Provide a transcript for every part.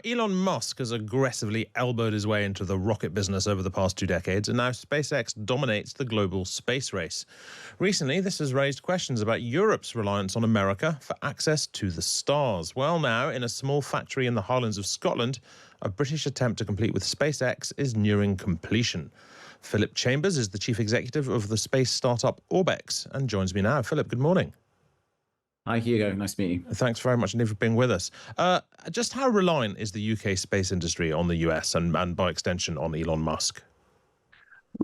Elon Musk has aggressively elbowed his way into the rocket business over the past 2 decades, and now SpaceX dominates the global space race. Recently, this has raised questions about Europe's reliance on America for access to the stars. Well, now, in a small factory in the Highlands of Scotland, a British attempt to compete with SpaceX is nearing completion. Phillip Chambers is the chief executive of the space startup Orbex and joins me now. Phillip, good morning. Hi, Hugo. Nice to meet you. Thanks very much indeed for being with us. Just how reliant is the UK space industry on the US and by extension on Elon Musk?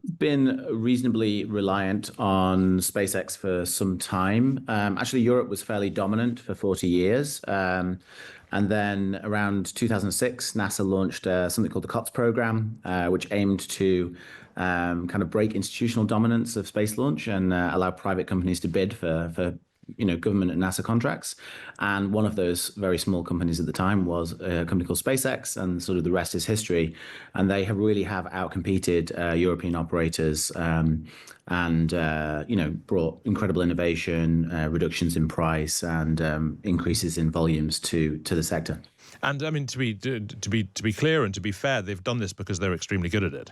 We've been reasonably reliant on SpaceX for some time. Actually, Europe was fairly dominant for 40 years. And then around 2006, NASA launched something called the COTS program, which aimed to kind of break institutional dominance of space launch and allow private companies to bid for government and NASA contracts. And one of those very small companies at the time was a company called SpaceX, and sort of the rest is history. And they have really outcompeted European operators and brought incredible innovation, reductions in price, and increases in volumes to the sector. And I mean, to be clear and to be fair, they've done this because they're extremely good at it.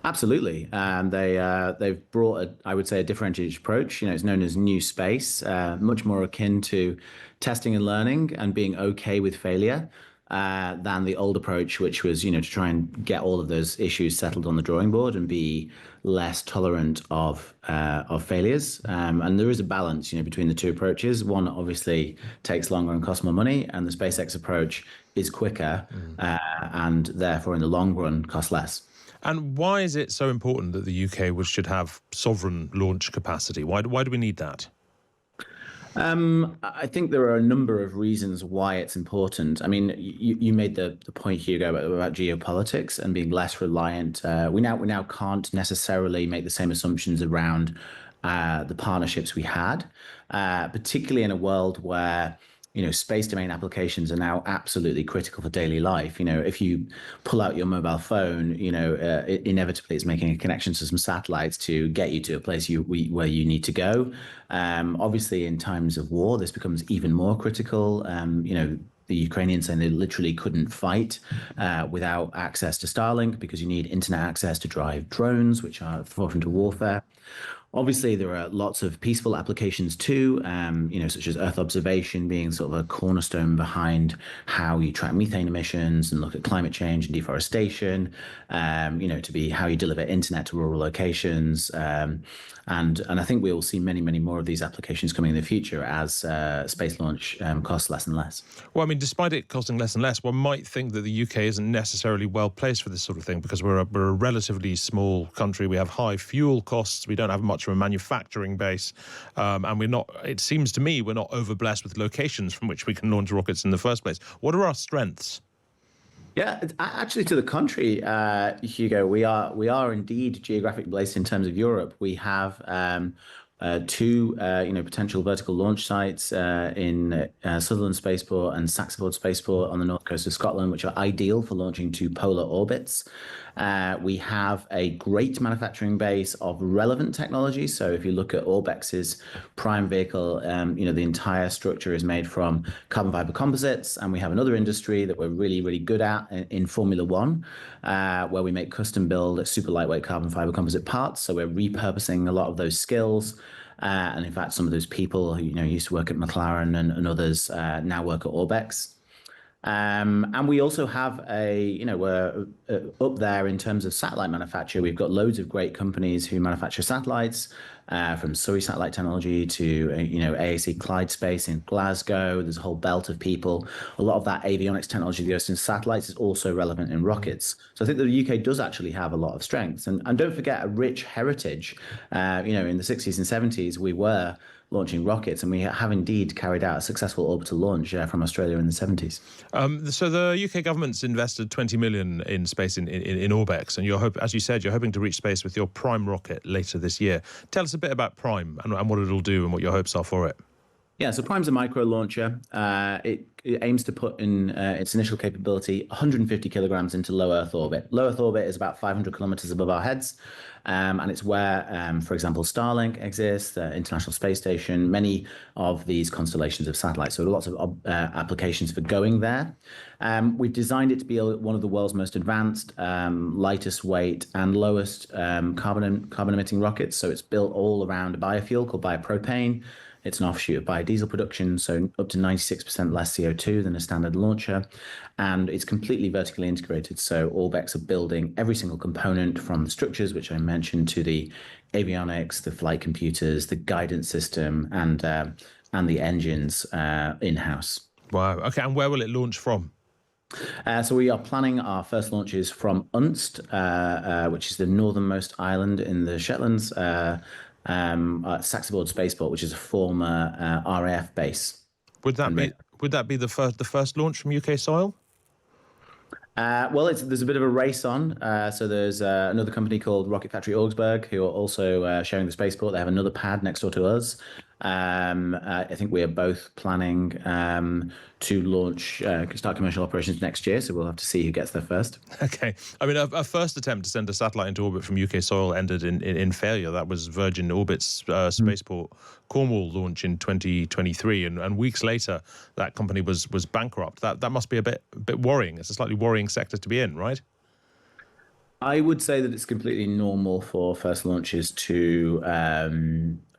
Absolutely. They've brought, I would say, a differentiated approach. It's known as new space, much more akin to testing and learning and being okay with failure than the old approach, which was, to try and get all of those issues settled on the drawing board and be less tolerant of failures. And there is a balance, between the two approaches. One obviously takes longer and costs more money, and the SpaceX approach is quicker and therefore in the long run costs less. And why is it so important that the UK should have sovereign launch capacity? Why do we need that? I think there are a number of reasons why it's important. I mean, you made the point, Hugo, about geopolitics and being less reliant. We now can't necessarily make the same assumptions around the partnerships we had, particularly in a world where space domain applications are now absolutely critical for daily life. If you pull out your mobile phone, inevitably it's making a connection to some satellites to get you to a place where you need to go. Obviously, in times of war, this becomes even more critical. The Ukrainians saying they literally couldn't fight without access to Starlink because you need internet access to drive drones, which are at the forefront of warfare. Obviously, there are lots of peaceful applications too, such as Earth observation being sort of a cornerstone behind how you track methane emissions and look at climate change and deforestation, to be how you deliver internet to rural locations. And I think we will see many, many more of these applications coming in the future as space launch costs less and less. Well, I mean, despite it costing less and less, one might think that the UK isn't necessarily well placed for this sort of thing because we're a relatively small country. We have high fuel costs. We don't have much of a manufacturing base. And it seems to me, we're not overblessed with locations from which we can launch rockets in the first place. What are our strengths? Yeah, actually, to the contrary, Hugo, we are indeed geographically placed in terms of Europe. We have two potential vertical launch sites in Sutherland Spaceport and Saxford Spaceport on the north coast of Scotland, which are ideal for launching to polar orbits. We have a great manufacturing base of relevant technology. So if you look at Orbex's Prime vehicle, the entire structure is made from carbon fiber composites. And we have another industry that we're really, really good at in Formula One, where we make custom build super lightweight carbon fiber composite parts. So we're repurposing a lot of those skills. And in fact, some of those people who used to work at McLaren and others now work at Orbex. And we also have we're up there in terms of satellite manufacture. We've got loads of great companies who manufacture satellites, from Surrey Satellite Technology to, AAC Clyde Space in Glasgow. There's a whole belt of people. A lot of that avionics technology that goes into satellites is also relevant in rockets. So I think that the UK does actually have a lot of strengths. And don't forget a rich heritage. In the 60s and 70s, we were launching rockets, and we have indeed carried out a successful orbital launch from Australia in the 70s. So the UK government's invested 20 million in space in Orbex, and as you said, you're hoping to reach space with your Prime rocket later this year. Tell us a bit about Prime and what it'll do and what your hopes are for it. Yeah, so Prime's a micro launcher. It aims to put in its initial capability 150 kilograms into low Earth orbit. Low Earth orbit is about 500 kilometers above our heads, and it's where, for example, Starlink exists, the International Space Station, many of these constellations of satellites. So lots of applications for going there. We've designed it to be one of the world's most advanced, lightest weight, and lowest carbon emitting rockets. So it's built all around a biofuel called biopropane. It's an offshoot of biodiesel production, so up to 96% less CO2 than a standard launcher. And it's completely vertically integrated. So Orbex are building every single component from the structures, which I mentioned, to the avionics, the flight computers, the guidance system, and the engines in-house. Wow. Okay, and where will it launch from? So we are planning our first launches from Unst, which is the northernmost island in the Shetlands, Saxaboard Spaceport, which is a former RAF base. Would that be the first launch from UK soil? Well, there's a bit of a race on. So there's another company called Rocket Factory Augsburg who are also sharing the spaceport. They have another pad next door to us. I think we are both planning to start commercial operations next year. So we'll have to see who gets there first. Okay. I mean, our first attempt to send a satellite into orbit from UK soil ended in failure. That was Virgin Orbit's spaceport Cornwall launch in 2023, and weeks later, that company was bankrupt. That must be a bit worrying. It's a slightly worrying sector to be in, right? I would say that it's completely normal for first launches to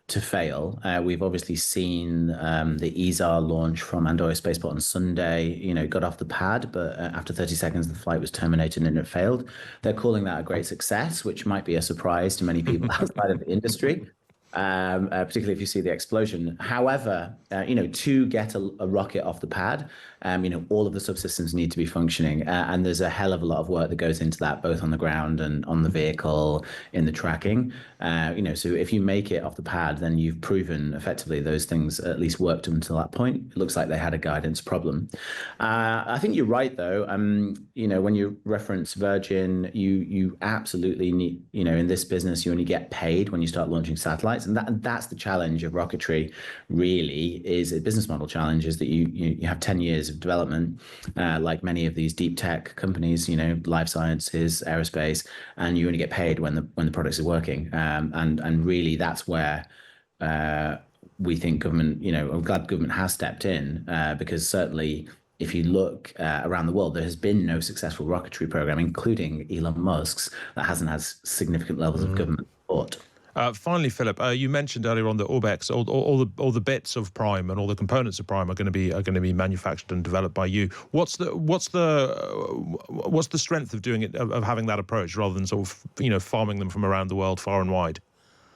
fail. We've obviously seen the ESAR launch from Andorra Spaceport on Sunday. It got off the pad, but after 30 seconds, the flight was terminated and it failed. They're calling that a great success, which might be a surprise to many people outside of the industry. Particularly if you see the explosion. However, to get a rocket off the pad, all of the subsystems need to be functioning, and there's a hell of a lot of work that goes into that, both on the ground and on the vehicle, in the tracking. So if you make it off the pad, then you've proven effectively those things at least worked until that point. It looks like they had a guidance problem. I think you're right, though. When you reference Virgin, you absolutely need, in this business, you only get paid when you start launching satellites. And that's the challenge of rocketry, really, is a business model challenge, is that you have 10 years of development, like many of these deep tech companies, life sciences, aerospace, and you only get paid when the products are working. And really, that's where we think government, I'm glad government has stepped in, because certainly if you look around the world, there has been no successful rocketry program, including Elon Musk's, that hasn't had significant levels of government support. Finally, Philip, you mentioned earlier on that Orbex, all the bits of Prime and all the components of Prime are going to be manufactured and developed by you. What's the strength of doing it, of having that approach, rather than sort of farming them from around the world far and wide?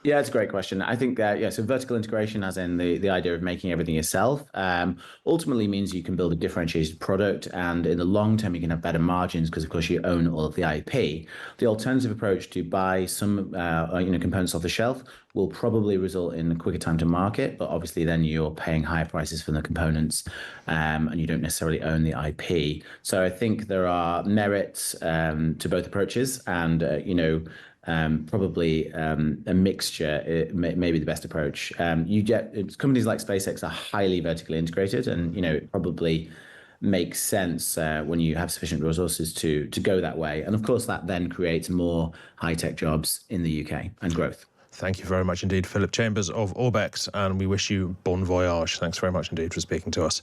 Yeah, it's a great question. I think so vertical integration, as in the idea of making everything yourself, ultimately means you can build a differentiated product, and in the long term, you can have better margins because, of course, you own all of the IP. The alternative approach to buy some components off the shelf will probably result in a quicker time to market, but obviously then you're paying higher prices for the components, and you don't necessarily own the IP. So I think there are merits to both approaches, and probably a mixture may be the best approach. You get companies like SpaceX are highly vertically integrated, and it probably makes sense when you have sufficient resources to go that way. And of course, that then creates more high-tech jobs in the UK and growth. Thank you very much indeed, Phillip Chambers of Orbex, and we wish you bon voyage. Thanks very much indeed for speaking to us.